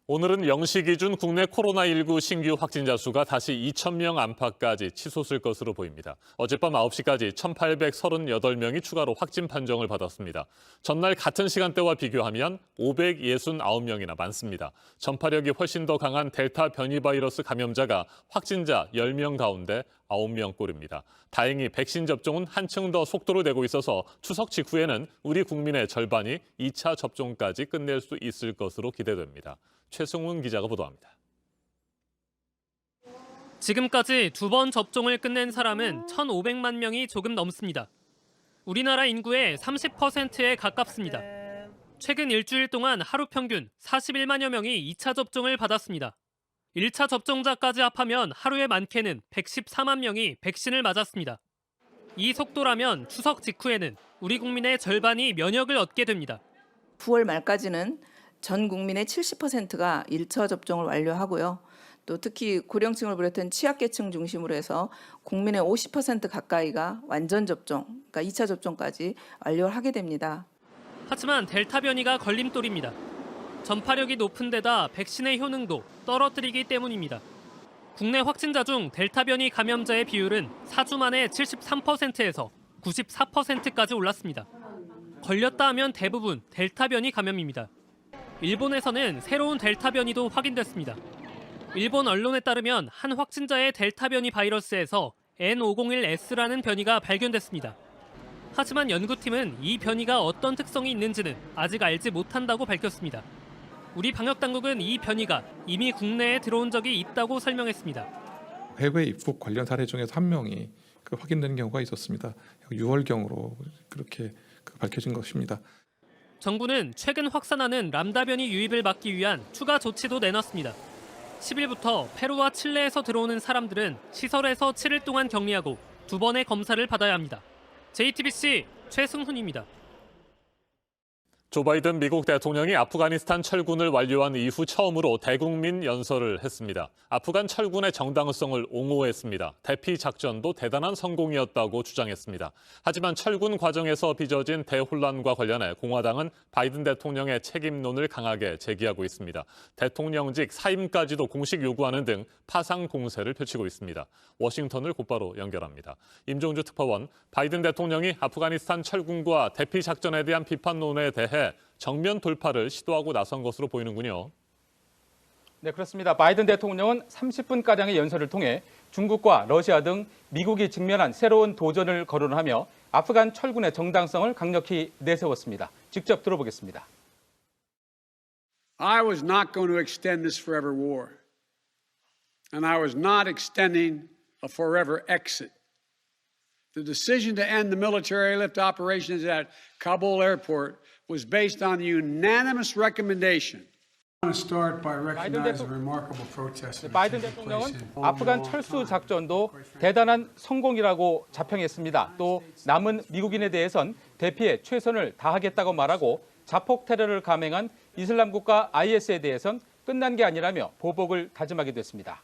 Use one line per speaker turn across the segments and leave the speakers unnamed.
오늘은 0시 기준 국내 코로나19 신규 확진자 수가 다시 2,000명 안팎까지 치솟을 것으로 보입니다. 어젯밤 9시까지 1,838명이 추가로 확진 판정을 받았습니다. 전날 같은 시간대와 비교하면 569명이나 많습니다. 전파력이 훨씬 더 강한 델타 변이 바이러스 감염자가 확진자 10명 가운데 9명꼴입니다. 다행히 백신 접종은 한층 더 속도를 내고 있어서 추석 직후에는 우리 국민의 절반이 2차 접종까지 끝낼 수 있을 것으로 기대됩니다. 최승훈 기자가 보도합니다.
지금까지 2번 접종을 끝낸 사람은 1,500만 명이 조금 넘습니다. 우리나라 인구의 30%에 가깝습니다. 최근 일주일 동안 하루 평균 41만여 명이 2차 접종을 받았습니다. 1차 접종자까지 합하면 하루에 많게는 114만 명이 백신을 맞았습니다. 이 속도라면 추석 직후에는 우리 국민의 절반이 면역을 얻게 됩니다.
9월 말까지는 전 국민의 70%가 1차 접종을 완료하고요. 또 특히 고령층을 비롯한 취약계층 중심으로 해서 국민의 50% 가까이가 완전 접종, 그러니까 2차 접종까지 완료를 하게 됩니다.
하지만 델타 변이가 걸림돌입니다. 전파력이 높은 데다 백신의 효능도 떨어뜨리기 때문입니다. 국내 확진자 중 델타 변이 감염자의 비율은 4주 만에 73%에서 94%까지 올랐습니다. 걸렸다 하면 대부분 델타 변이 감염입니다. 일본에서는 새로운 델타 변이도 확인됐습니다. 일본 언론에 따르면 한 확진자의 델타 변이 바이러스에서 N501S라는 변이가 발견됐습니다. 하지만 연구팀은 이 변이가 어떤 특성이 있는지는 아직 알지 못한다고 밝혔습니다. 우리 방역당국은 이 변이가 이미 국내에 들어온 적이 있다고 설명했습니다.
해외 입국 관련 사례 중에서 한 명이 확인되는 경우가 있었습니다. 6월경으로 그렇게 밝혀진 것입니다.
정부는 최근 확산하는 람다 변이 유입을 막기 위한 추가 조치도 내놨습니다. 10일부터 페루와 칠레에서 들어오는 사람들은 시설에서 7일 동안 격리하고 2번의 검사를 받아야 합니다. JTBC 최승훈입니다.
조 바이든 미국 대통령이 아프가니스탄 철군을 완료한 이후 처음으로 대국민 연설을 했습니다. 아프간 철군의 정당성을 옹호했습니다. 대피 작전도 대단한 성공이었다고 주장했습니다. 하지만 철군 과정에서 빚어진 대혼란과 관련해 공화당은 바이든 대통령의 책임론을 강하게 제기하고 있습니다. 대통령직 사임까지도 공식 요구하는 등 파상 공세를 펼치고 있습니다. 워싱턴을 곧바로 연결합니다. 임종주 특파원, 바이든 대통령이 아프가니스탄 철군과 대피 작전에 대한 비판론에 대해 정면 돌파를 시도하고 나선 것으로 보이는군요.
네, 그렇습니다. 바이든 대통령은 30분가량의 연설을 통해 중국과 러시아 등 미국이 직면한 새로운 도전을 거론하며 아프간 철군의 정당성을 강력히 내세웠습니다. 직접 들어보겠습니다.
I was not going to extend this forever war. And I was not extending a forever exit. The decision to end the military airlift operations at Kabul airport was based on the unanimous recommendation.
바이든 대통령은 아프간 철수 작전도 대단한 성공이라고 자평했습니다. 또 남은 미국인에 대해선 대피에 최선을 다하겠다고 말하고 자폭 테러를 감행한 이슬람 국가 IS에 대해선 끝난 게 아니라며 보복을 다짐하기도 했습니다.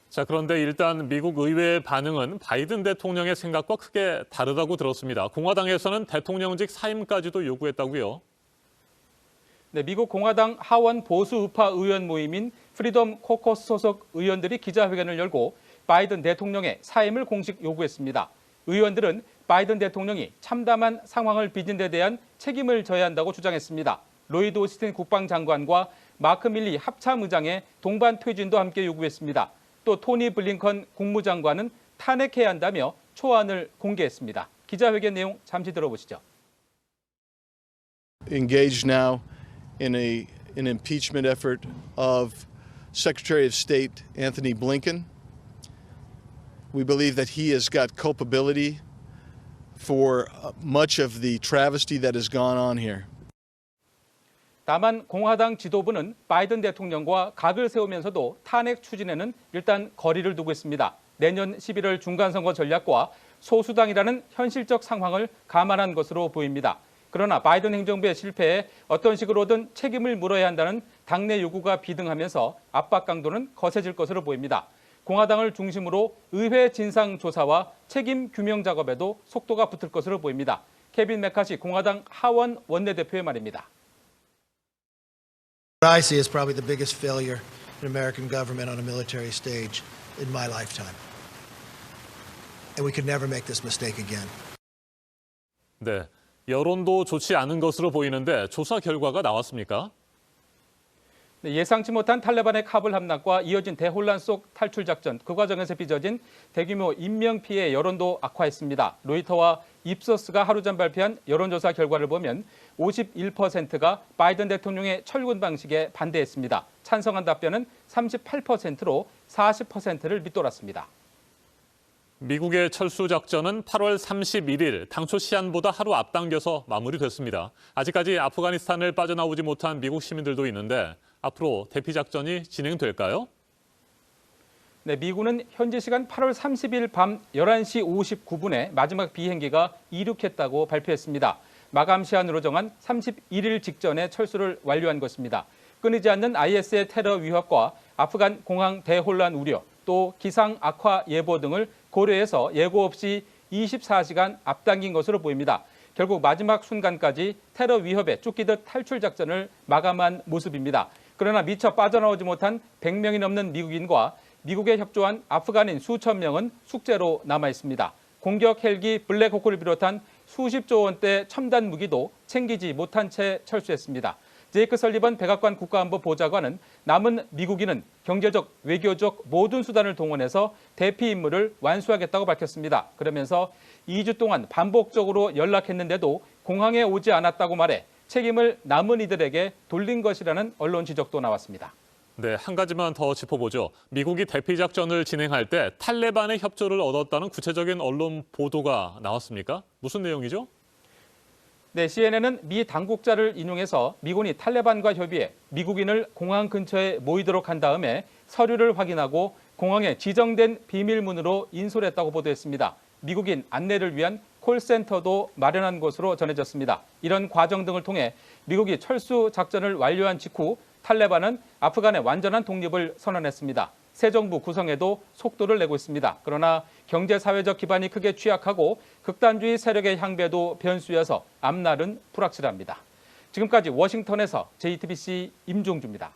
자, 그런데 일단 미국 의회의 반응은 바이든 대통령의 생각과 크게 다르다고 들었습니다. 공화당에서는 대통령직 사임까지도 요구했다고요?
네, 미국 공화당 하원 보수 우파 의원 모임인 프리덤 코커스 소속 의원들이 기자회견을 열고 바이든 대통령의 사임을 공식 요구했습니다. 의원들은 바이든 대통령이 참담한 상황을 빚은 데 대한 책임을 져야 한다고 주장했습니다. 로이드 오스틴 국방장관과 마크 밀리 합참의장의 동반 퇴진도 함께 요구했습니다. 또 토니 블링컨 국무장관은 탄핵해야 한다며 초안을 공개했습니다. 기자회견 내용 잠시 들어보시죠.
Engaged now in an impeachment effort of Secretary of State Anthony Blinken. We believe that he has got culpability for much of the travesty that has gone on here.
다만 공화당 지도부는 바이든 대통령과 각을 세우면서도 탄핵 추진에는 일단 거리를 두고 있습니다. 내년 11월 중간선거 전략과 소수당이라는 현실적 상황을 감안한 것으로 보입니다. 그러나 바이든 행정부의 실패에 어떤 식으로든 책임을 물어야 한다는 당내 요구가 비등하면서 압박 강도는 거세질 것으로 보입니다. 공화당을 중심으로 의회 진상조사와 책임 규명 작업에도 속도가 붙을 것으로 보입니다. 케빈 메카시 공화당 하원 원내대표의 말입니다.
What I see is probably the biggest failure in American government on a military stage in my lifetime. And we could never make this mistake again.
네, 여론도 좋지 않은 것으로 보이는데 조사 결과가 나왔습니까?
네, 예상치 못한 탈레반의 카불 함락과 이어진 대혼란 속 탈출 작전, 그 과정에서 빚어진 대규모 인명피해 여론도 악화했습니다. 로이터와 입소스가 하루 전 발표한 여론조사 결과를 보면 51%가 바이든 대통령의 철군 방식에 반대했습니다. 찬성한 답변은 38%로 40%를 밑돌았습니다.
미국의 철수 작전은 8월 31일 당초 시한보다 하루 앞당겨서 마무리됐습니다. 아직까지 아프가니스탄을 빠져나오지 못한 미국 시민들도 있는데 앞으로 대피 작전이 진행될까요?
네, 미군은 현지 시간 8월 30일 밤 11시 59분에 마지막 비행기가 이륙했다고 발표했습니다. 마감 시한으로 정한 31일 직전에 철수를 완료한 것입니다. 끊이지 않는 IS의 테러 위협과 아프간 공항 대혼란 우려, 또 기상 악화 예보 등을 고려해서 예고 없이 24시간 앞당긴 것으로 보입니다. 결국 마지막 순간까지 테러 위협에 쫓기듯 탈출 작전을 마감한 모습입니다. 그러나 미처 빠져나오지 못한 100명이 넘는 미국인과 미국에 협조한 아프간인 수천 명은 숙제로 남아 있습니다. 공격 헬기 블랙호크를 비롯한 수십조 원대 첨단 무기도 챙기지 못한 채 철수했습니다. 제이크 설리번 백악관 국가안보 보좌관은 남은 미국인은 경제적, 외교적 모든 수단을 동원해서 대피 임무를 완수하겠다고 밝혔습니다. 그러면서 2주 동안 반복적으로 연락했는데도 공항에 오지 않았다고 말해 책임을 남은 이들에게 돌린 것이라는 언론 지적도 나왔습니다.
네, 한 가지만 더 짚어보죠. 미국이 대피 작전을 진행할 때 탈레반의 협조를 얻었다는 구체적인 언론 보도가 나왔습니까? 무슨 내용이죠?
네, CNN은 미 당국자를 인용해서 미군이 탈레반과 협의해 미국인을 공항 근처에 모이도록 한 다음에 서류를 확인하고 공항에 지정된 비밀문으로 인솔했다고 보도했습니다. 미국인 안내를 위한 콜센터도 마련한 것으로 전해졌습니다. 이런 과정 등을 통해 미국이 철수 작전을 완료한 직후 탈레반은 아프간의 완전한 독립을 선언했습니다. 새 정부 구성에도 속도를 내고 있습니다. 그러나 경제 사회적 기반이 크게 취약하고 극단주의 세력의 향배도 변수여서 앞날은 불확실합니다. 지금까지 워싱턴에서 JTBC 임종주입니다.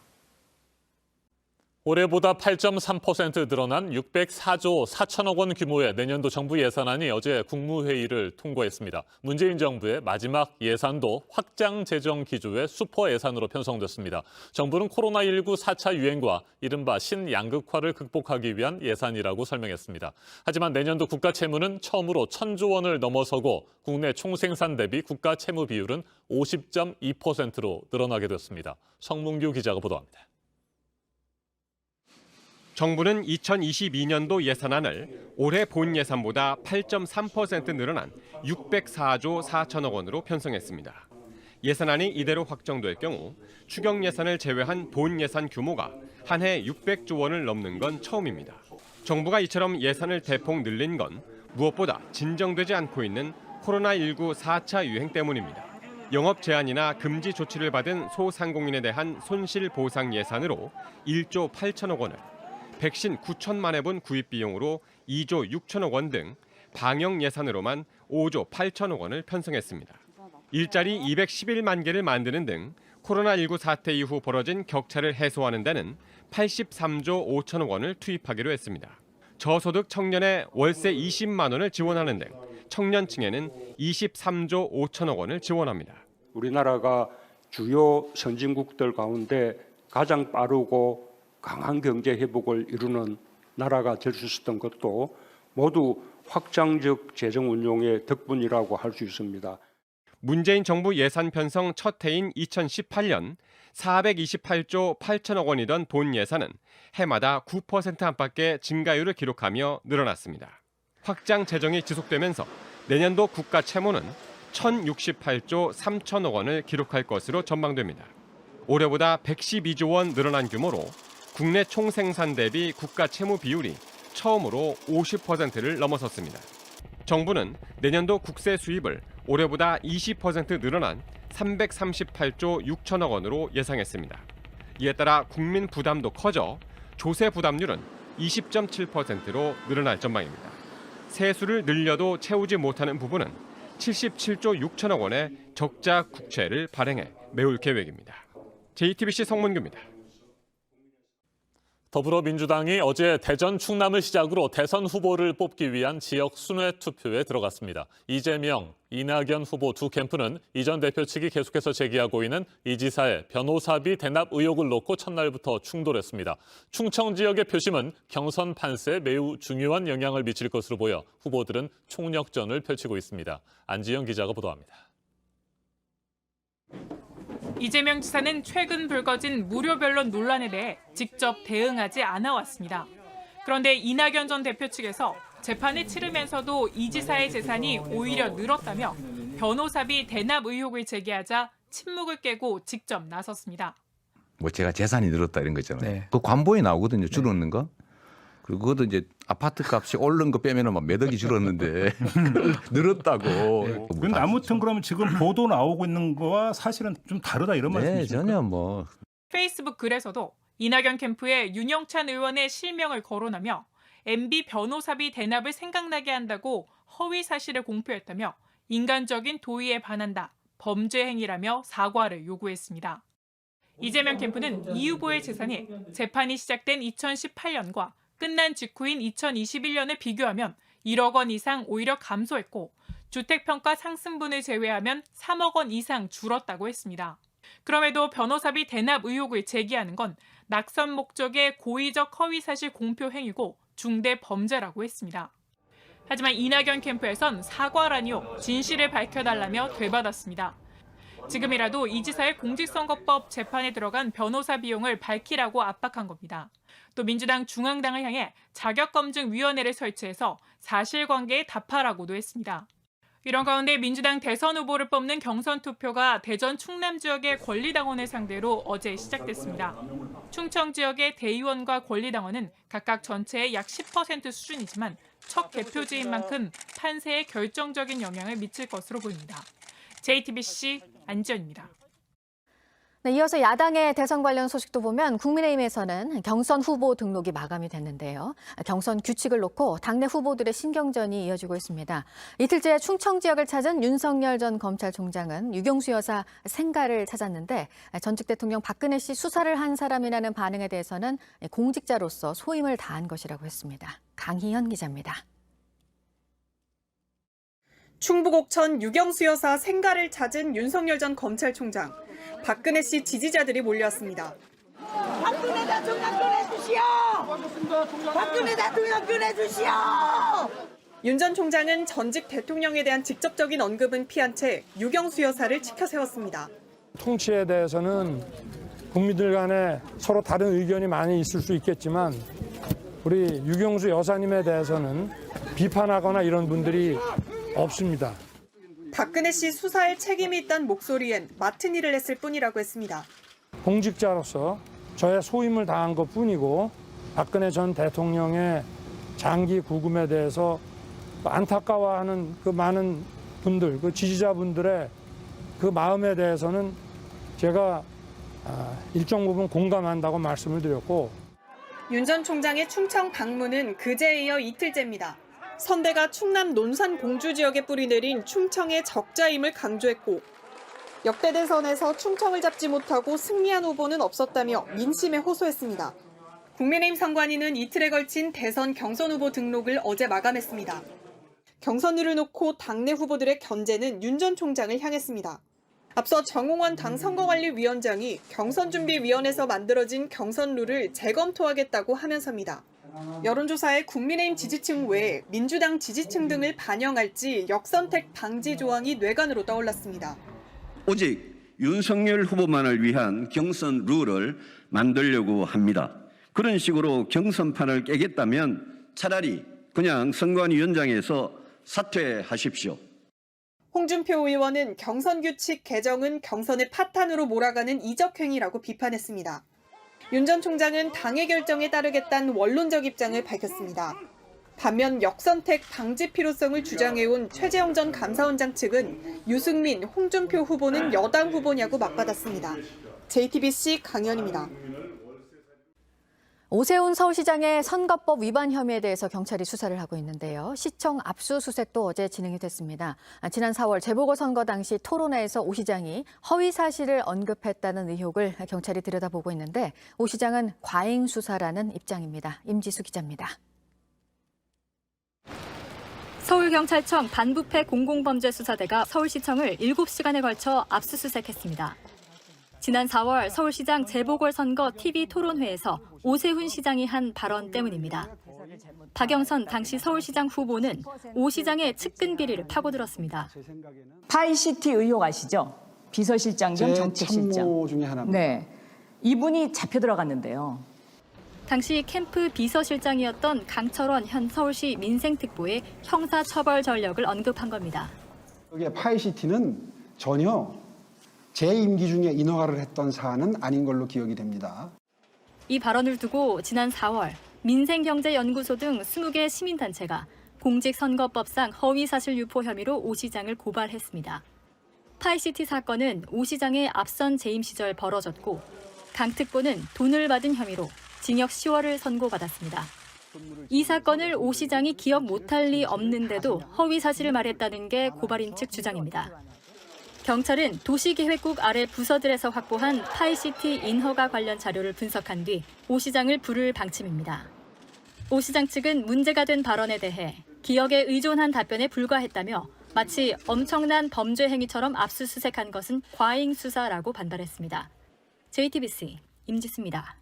올해보다 8.3% 늘어난 604조 4천억 원 규모의 내년도 정부 예산안이 어제 국무회의를 통과했습니다. 문재인 정부의 마지막 예산도 확장 재정 기조의 슈퍼 예산으로 편성됐습니다. 정부는 코로나19 4차 유행과 이른바 신양극화를 극복하기 위한 예산이라고 설명했습니다. 하지만 내년도 국가 채무는 처음으로 1,000조 원을 넘어서고 국내 총생산 대비 국가 채무 비율은 50.2%로 늘어나게 됐습니다. 성문규 기자가 보도합니다.
정부는 2022년도 예산안을 올해 본 예산보다 8.3% 늘어난 604조 4천억 원으로 편성했습니다. 예산안이 이대로 확정될 경우 추경 예산을 제외한 본 예산 규모가 한 해 600조 원을 넘는 건 처음입니다. 정부가 이처럼 예산을 대폭 늘린 건 무엇보다 진정되지 않고 있는 코로나19 4차 유행 때문입니다. 영업 제한이나 금지 조치를 받은 소상공인에 대한 손실 보상 예산으로 1조 8천억 원을, 백신 9천만 회분 구입 비용으로 2조 6천억 원 등 방역 예산으로만 5조 8천억 원을 편성했습니다. 일자리 211만 개를 만드는 등 코로나19 사태 이후 벌어진 격차를 해소하는 데는 83조 5천억 원을 투입하기로 했습니다. 저소득 청년의 월세 20만 원을 지원하는 등 청년층에는 23조 5천억 원을 지원합니다.
우리나라가 주요 선진국들 가운데 가장 빠르고 강한 경제 회복을 이루는 나라가 될 수 있었던 것도 모두 확장적 재정 운용의 덕분이라고 할 수 있습니다.
문재인 정부 예산 편성 첫 해인 2018년 428조 8천억 원이던 본 예산은 해마다 9% 안팎의 증가율을 기록하며 늘어났습니다. 확장 재정이 지속되면서 내년도 국가 채무는 1,068조 3천억 원을 기록할 것으로 전망됩니다. 올해보다 112조 원 늘어난 규모로 국내 총생산 대비 국가 채무 비율이 처음으로 50%를 넘어섰습니다. 정부는 내년도 국세 수입을 올해보다 20% 늘어난 338조 6천억 원으로 예상했습니다. 이에 따라 국민 부담도 커져 조세 부담률은 20.7%로 늘어날 전망입니다. 세수를 늘려도 채우지 못하는 부분은 77조 6천억 원의 적자 국채를 발행해 메울 계획입니다. JTBC 성문규입니다.
더불어민주당이 어제 대전 충남을 시작으로 대선 후보를 뽑기 위한 지역 순회 투표에 들어갔습니다. 이재명, 이낙연 후보 두 캠프는 이전 대표 측이 계속해서 제기하고 있는 이 지사의 변호사비 대납 의혹을 놓고 첫날부터 충돌했습니다. 충청 지역의 표심은 경선 판세에 매우 중요한 영향을 미칠 것으로 보여 후보들은 총력전을 펼치고 있습니다. 안지영 기자가 보도합니다.
이재명 지사는 최근 불거진 무료 변론 논란에 대해 직접 대응하지 않아 왔습니다. 그런데 이낙연 전 대표 측에서 재판을 치르면서도 이 지사의 재산이 오히려 늘었다며 변호사비 대납 의혹을 제기하자 침묵을 깨고 직접 나섰습니다.
뭐 제가 재산이 늘었다 이런 거 있잖아요. 네. 그 관보에 나오거든요. 줄었는 거. 그리고 그것도 이제 아파트 값이 오른 거 빼면은 막 몇 억이 줄었는데 늘었다고. 네.
근데 아무튼 그러면 지금 보도 나오고 있는 거와 사실은 좀 다르다 이런 말씀이십니까?
전혀 뭐.
페이스북 글에서도 이낙연 캠프에 윤영찬 의원의 실명을 거론하며 MB 변호사비 대납을 생각나게 한다고 허위 사실을 공표했다며 인간적인 도의에 반한다, 범죄 행위라며 사과를 요구했습니다. 이재명 캠프는 이 후보의 재산이 재판이 시작된 2018년과 끝난 직후인 2021년을 비교하면 1억 원 이상 오히려 감소했고 주택평가 상승분을 제외하면 3억 원 이상 줄었다고 했습니다. 그럼에도 변호사비 대납 의혹을 제기하는 건 낙선 목적의 고의적 허위사실 공표 행위고 중대 범죄라고 했습니다. 하지만 이낙연 캠프에선 사과라니요, 진실을 밝혀달라며 되받았습니다. 지금이라도 이 지사의 공직선거법 재판에 들어간 변호사 비용을 밝히라고 압박한 겁니다. 또 민주당 중앙당을 향해 자격검증위원회를 설치해서 사실관계에 답하라고도 했습니다. 이런 가운데 민주당 대선 후보를 뽑는 경선 투표가 대전 충남 지역의 권리당원을 상대로 어제 시작됐습니다. 충청 지역의 대의원과 권리당원은 각각 전체의 약 10% 수준이지만 첫 개표지인 만큼 판세에 결정적인 영향을 미칠 것으로 보입니다. JTBC 안지연입니다.
네, 이어서 야당의 대선 관련 소식도 보면 국민의힘에서는 경선 후보 등록이 마감이 됐는데요. 경선 규칙을 놓고 당내 후보들의 신경전이 이어지고 있습니다. 이틀째 충청 지역을 찾은 윤석열 전 검찰총장은 유경수 여사 생가를 찾았는데 전직 대통령 박근혜 씨 수사를 한 사람이라는 반응에 대해서는 공직자로서 소임을 다한 것이라고 했습니다. 강희연 기자입니다.
충북 옥천 유경수 여사 생가를 찾은 윤석열 전 검찰총장. 박근혜 씨 지지자들이 몰려왔습니다.
박근혜 대통령 꺼내주시오! 박근혜 대통령 꺼내주시오!
윤 전 총장은 전직 대통령에 대한 직접적인 언급은 피한 채 유경수 여사를 치켜세웠습니다.
통치에 대해서는 국민들 간에 서로 다른 의견이 많이 있을 수 있겠지만 우리 유경수 여사님에 대해서는 비판하거나 이런 분들이 없습니다.
박근혜 씨 수사에 책임이 있다는 목소리엔 맡은 일을 했을 뿐이라고 했습니다.
공직자로서 저의 소임을 다한 것뿐이고 박근혜 전 대통령의 장기 구금에 대해서 안타까워하는 그 많은 분들, 그 지지자분들의 그 마음에 대해서는 제가 일정 부분 공감한다고 말씀을 드렸고.
윤 전 총장의 충청 방문은 그제에 이어 이틀째입니다. 선대가 충남 논산 공주 지역에 뿌리 내린 충청의 적자임을 강조했고 역대 대선에서 충청을 잡지 못하고 승리한 후보는 없었다며 민심에 호소했습니다. 국민의힘 선관위는 이틀에 걸친 대선 경선 후보 등록을 어제 마감했습니다. 경선률을 놓고 당내 후보들의 견제는 윤 전 총장을 향했습니다. 앞서 정홍원 당 선거관리위원장이 경선준비위원회에서 만들어진 경선룰을 재검토하겠다고 하면서입니다. 여론조사에 국민의힘 지지층 외에 민주당 지지층 등을 반영할지 역선택 방지 조항이 뇌관으로 떠올랐습니다.
오직 윤석열 후보만을 위한 경선 룰을 만들려고 합니다. 그런 식으로 경선판을 깨겠다면 차라리 그냥 선관위원장에서 사퇴하십시오.
홍준표 의원은 경선규칙 개정은 경선의 파탄으로 몰아가는 이적행위라고 비판했습니다. 윤 전 총장은 당의 결정에 따르겠다는 원론적 입장을 밝혔습니다. 반면 역선택 방지 필요성을 주장해온 최재형 전 감사원장 측은 유승민, 홍준표 후보는 여당 후보냐고 맞받았습니다. JTBC 강연입니다.
오세훈 서울시장의 선거법 위반 혐의에 대해서 경찰이 수사를 하고 있는데요. 시청 압수수색도 어제 진행이 됐습니다. 지난 4월 재보궐선거 당시 토론회에서 오 시장이 허위 사실을 언급했다는 의혹을 경찰이 들여다보고 있는데 오 시장은 과잉 수사라는 입장입니다. 임지수 기자입니다.
서울경찰청 반부패 공공범죄수사대가 서울시청을 7시간에 걸쳐 압수수색했습니다. 지난 4월 서울시장 재보궐선거 TV 토론회에서 오세훈 시장이 한 발언 때문입니다. 박영선 당시 서울시장 후보는 오 시장의 측근 비리를 파고들었습니다.
파이시티 의혹 아시죠? 비서실장 겸 정책실장.
참모 중에 하나입니다.
네, 이분이 잡혀 들어갔는데요.
당시 캠프 비서실장이었던 강철원 현 서울시 민생특보의 형사처벌 전력을 언급한 겁니다.
여기에 파이시티는 전혀 제 임기 중에 인허가를 했던 사안은 아닌 걸로 기억이 됩니다.
이 발언을 두고 지난 4월 민생경제연구소 등 20개 시민단체가 공직선거법상 허위사실 유포 혐의로 오 시장을 고발했습니다. 파이시티 사건은 오 시장의 앞선 재임 시절 벌어졌고 강 특보는 돈을 받은 혐의로 징역 10월을 선고받았습니다. 이 사건을 오 시장이 기억 못할 리 없는데도 허위 사실을 말했다는 게 고발인 측 주장입니다. 경찰은 도시계획국 아래 부서들에서 확보한 파이시티 인허가 관련 자료를 분석한 뒤 오 시장을 부를 방침입니다. 오 시장 측은 문제가 된 발언에 대해 기억에 의존한 답변에 불과했다며 마치 엄청난 범죄 행위처럼 압수수색한 것은 과잉 수사라고 반발했습니다. JTBC 임지수입니다.